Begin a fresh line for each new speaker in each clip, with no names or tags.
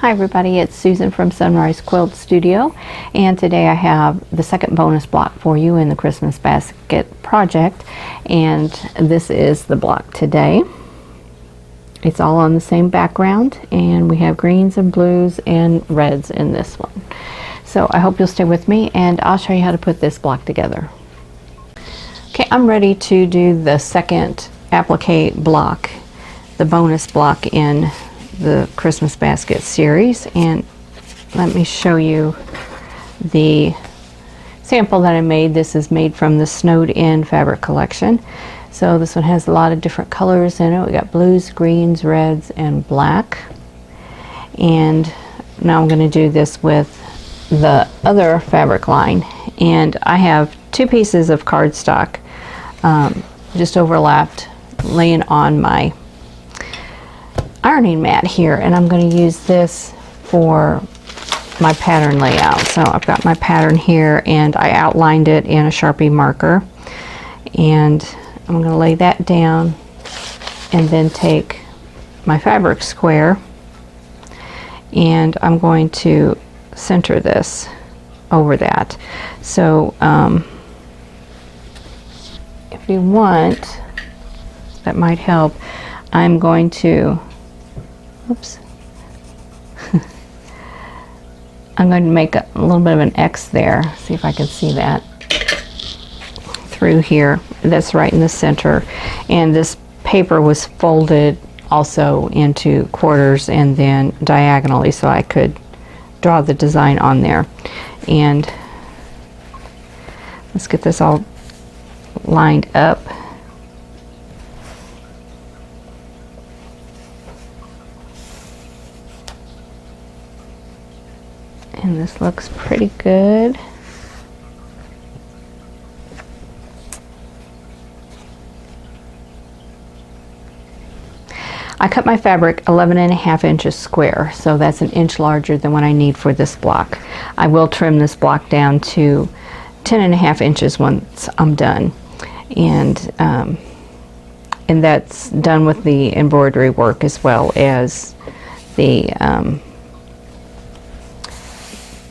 Hi everybody, it's Susan from Sunrise Quilt Studio, and today I have the second bonus block for you in the Christmas Basket project, and this is the block today. It's all on the same background, and we have greens and blues and reds in this one. So I hope you'll stay with me, and I'll show you how to put this block together. Okay, I'm ready to do the second applique block, the bonus block in the Christmas Basket series, and let me show you the sample that I made. This is made from the Snowed In fabric collection. So this one has a lot of different colors in it. We got blues, greens, reds, and black. And now I'm going to do this with the other fabric line, and I have two pieces of cardstock just overlapped laying on my ironing mat here, and I'm going to use this for my pattern layout. So I've got my pattern here, and I outlined it in a Sharpie marker, and I'm going to lay that down and then take my fabric square and I'm going to center this over that. So if you want, that might help, I'm going to oops. I'm going to make a little bit of an X there. See if I can see that through here. That's right in the center. And this paper was folded also into quarters and then diagonally, so I could draw the design on there. And let's get this all lined up. And this looks pretty good. I cut my fabric 11.5 inches square, so that's an inch larger than what I need for this block. I will trim this block down to 10.5 inches once I'm done. And that's done with the embroidery work as well as the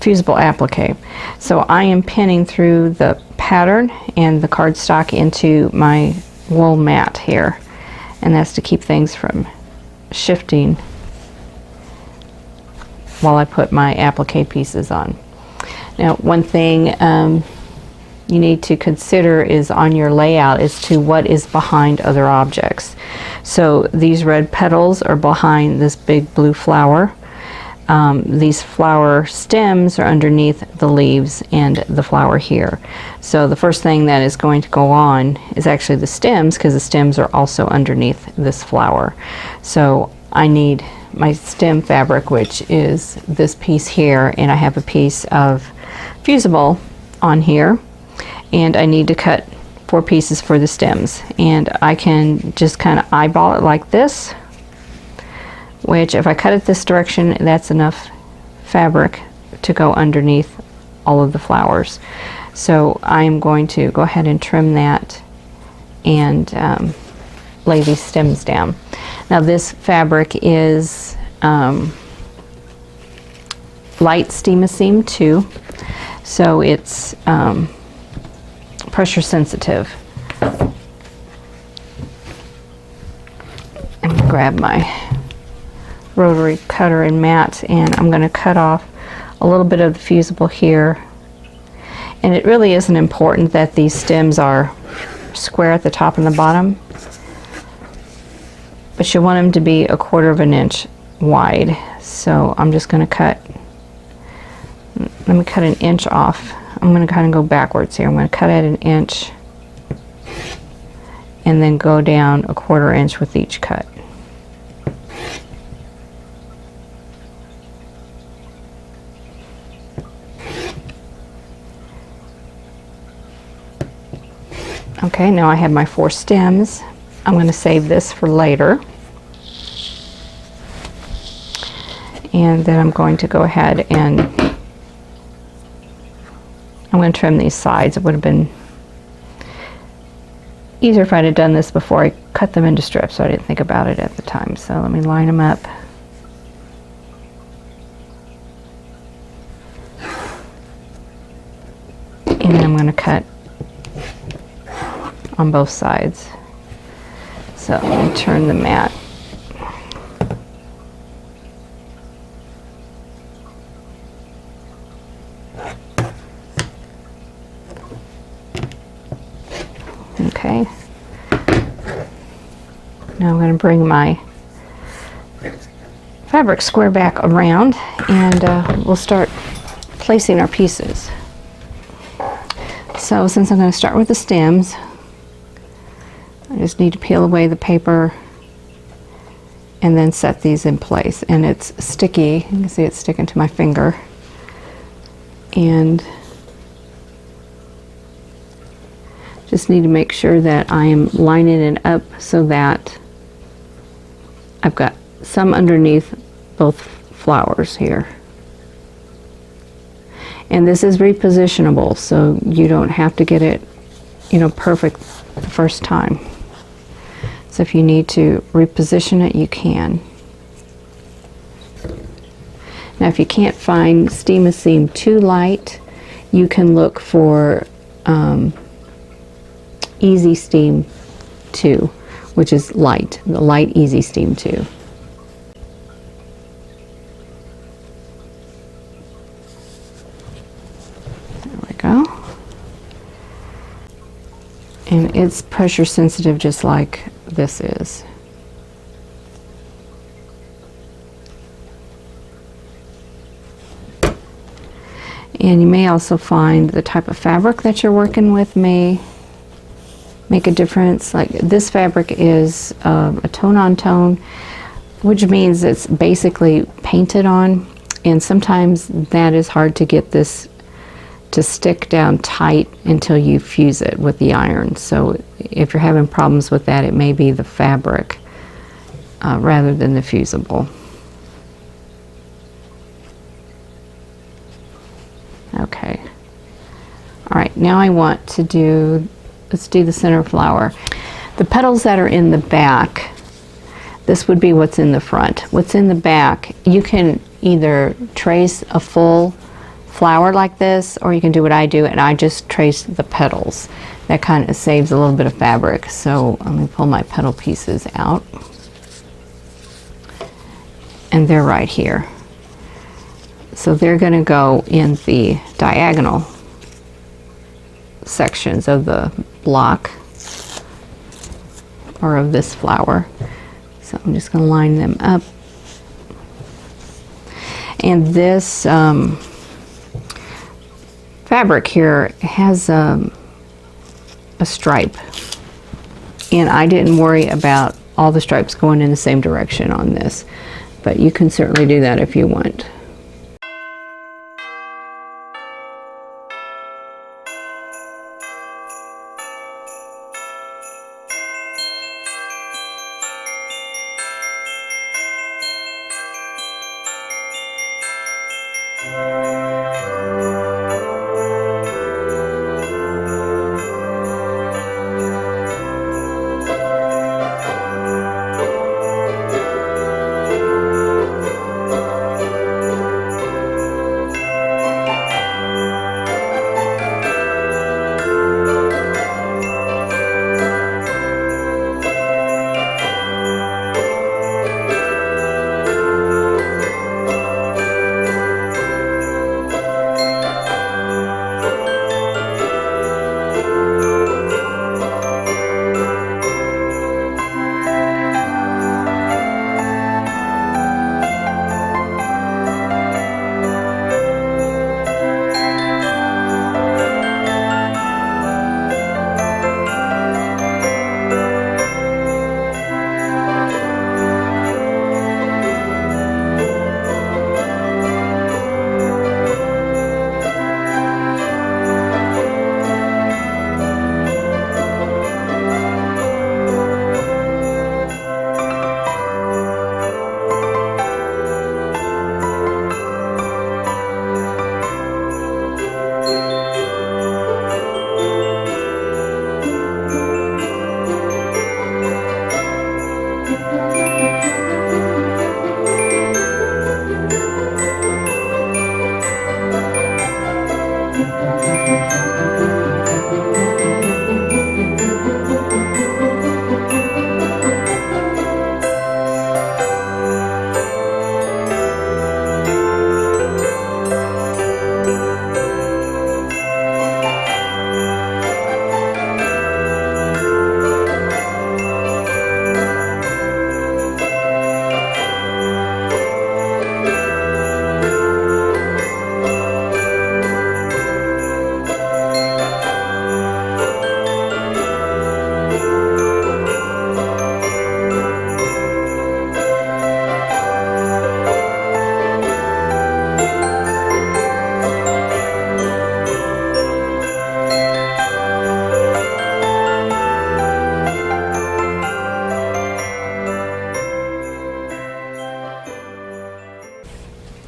fusible applique. So I am pinning through the pattern and the cardstock into my wool mat here, and that's to keep things from shifting while I put my applique pieces on. Now, one thing you need to consider is on your layout as to what is behind other objects. So these red petals are behind this big blue flower. These flower stems are underneath the leaves and the flower here. So the first thing that is going to go on is actually the stems, because the stems are also underneath this flower. So I need my stem fabric, which is this piece here, and I have a piece of fusible on here, and I need to cut 4 pieces for the stems. And I can just kind of eyeball it like this, which if I cut it this direction, that's enough fabric to go underneath all of the flowers. So I'm going to go ahead and trim that and lay these stems down. Now this fabric is light Steam-A-Seam too, so it's pressure sensitive. I'm gonna grab my rotary cutter and mat, and I'm going to cut off a little bit of the fusible here. And it really isn't important that these stems are square at the top and the bottom, but you want them to be 1/4 of an inch wide. So I'm just going to cut, let me cut an inch off. I'm going to kind of go backwards here. I'm going to cut at an inch and then go down 1/4 inch with each cut. Okay, now I have my 4 stems. I'm going to save this for later. And then I'm going to go ahead and I'm going to trim these sides. It would have been easier if I'd have done this before I cut them into strips, so I didn't think about it at the time. So let me line them up. and then I'm going to cut on both sides. So let me turn the mat. Okay. Now I'm going to bring my fabric square back around, and we'll start placing our pieces. So since I'm going to start with the stems, I just need to peel away the paper and then set these in place. And it's sticky. You can see it's sticking to my finger. And just need to make sure that I am lining it up so that I've got some underneath both flowers here. And this is repositionable, so you don't have to get it, perfect the first time. So if you need to reposition it, you can. Now if you can't find Steam a Seam too light, you can look for Easy Steam 2, which is light, the light Easy Steam 2. There we go. And it's pressure sensitive just like this is. And you may also find the type of fabric that you're working with may make a difference. Like this fabric is a tone-on-tone, which means it's basically painted on, and sometimes that is hard to get this to stick down tight until you fuse it with the iron. So if you're having problems with that, it may be the fabric rather than the fusible. Okay. All right, now I want to let's do the center flower. The petals that are in the back, this would be what's in the front. What's in the back, you can either trace a full flower like this, or you can do what I do, and I just trace the petals. That kind of saves a little bit of fabric. So let me pull my petal pieces out. And they're right here. So they're going to go in the diagonal sections of the block, or of this flower. So I'm just going to line them up. And this fabric here has a stripe, and I didn't worry about all the stripes going in the same direction on this, but you can certainly do that if you want.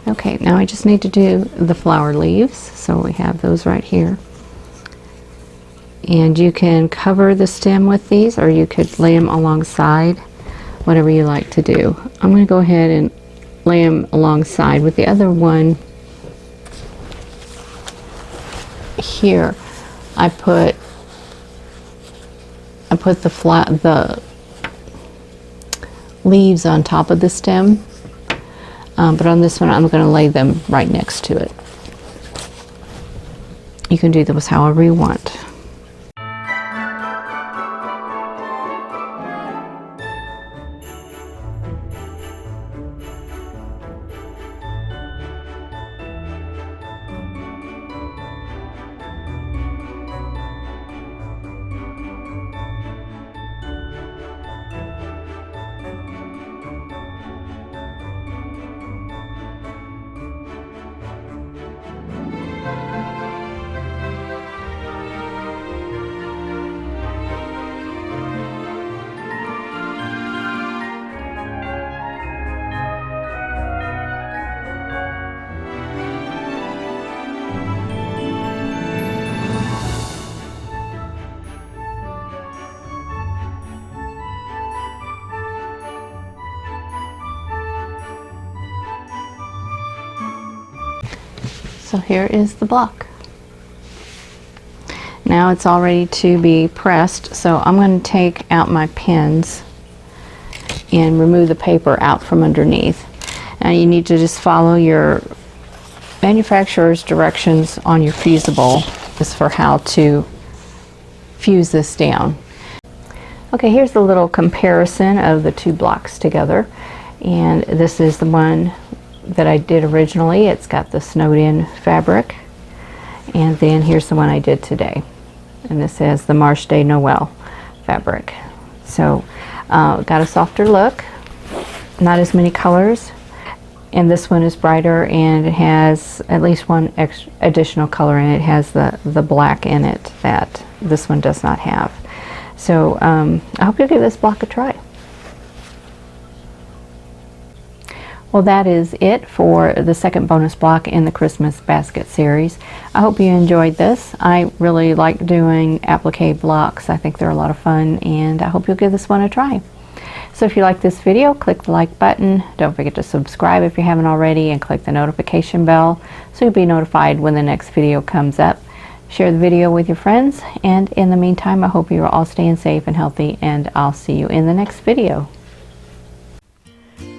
Okay, now I just need to do the flower leaves, so we have those right here. And you can cover the stem with these, or you could lay them alongside, whatever you like to do. I'm going to go ahead and lay them alongside with the other one. Here I put the leaves on top of the stem, but on this one I'm going to lay them right next to it. You can do those however you want. So here is the block. Now it's all ready to be pressed, so I'm going to take out my pins and remove the paper out from underneath. And you need to just follow your manufacturer's directions on your fusible as for how to fuse this down. Okay, here's the little comparison of the two blocks together, and this is the one that I did originally. It's got the snowed in fabric, and then here's the one I did today, and this has the Marche de Noel fabric. So got a softer look, not as many colors, and this one is brighter and it has at least one additional color in it. It has the black in it that this one does not have. So I hope you'll give this block a try. Well, that is it for the second bonus block in the Christmas Basket series. I hope you enjoyed this. I really like doing applique blocks. I think they're a lot of fun, and I hope you'll give this one a try. So if you like this video, click the like button. Don't forget to subscribe if you haven't already, and click the notification bell so you'll be notified when the next video comes up. Share the video with your friends, and in the meantime, I hope you're all staying safe and healthy, and I'll see you in the next video.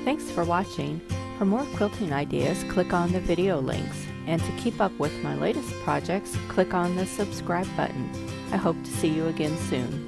Thanks for watching. For more quilting ideas, click on the video links. And to keep up with my latest projects, click on the subscribe button. I hope to see you again soon.